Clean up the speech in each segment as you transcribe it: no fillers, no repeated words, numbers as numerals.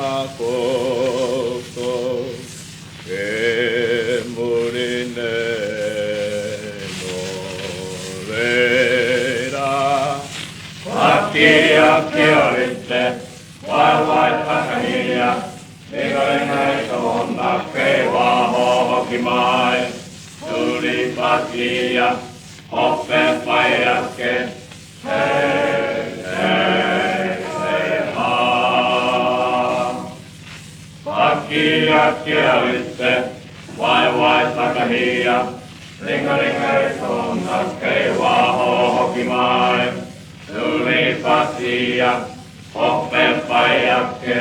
바꿔서 괴물이 내노래라 바퀴야 피어릴 와와이 타카니야 내가 온다 괴와 호기마이 둘이 바퀴야 호페 파이야케 Bakia kielitse, vai takahia, ringa sonna keiva hohokimai, tuli pasia, hoppe pajakke,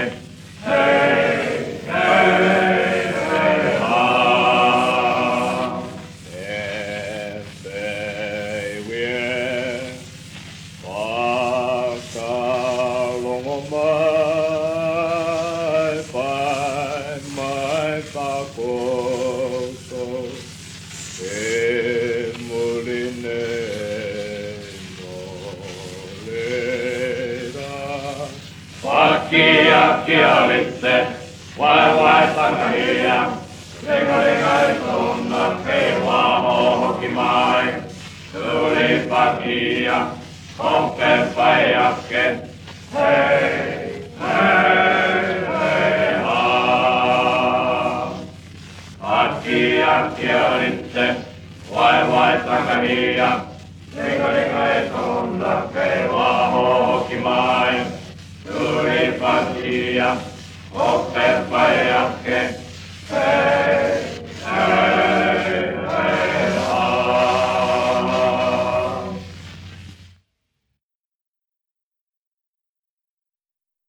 hei, hei, hei, haa. Ei vie, vaikka longomai, mai pakoso, emurine nolera. Vakia kielitse, vai takahia, ringa sonna keiva hohokimai, tuli pakia, hoppe pajakke, hei, hei, hei, haa. Bakia kielitse, vai takahia, ringa sonna keiva hohokimai, tuli pakia, hoppe pajakke,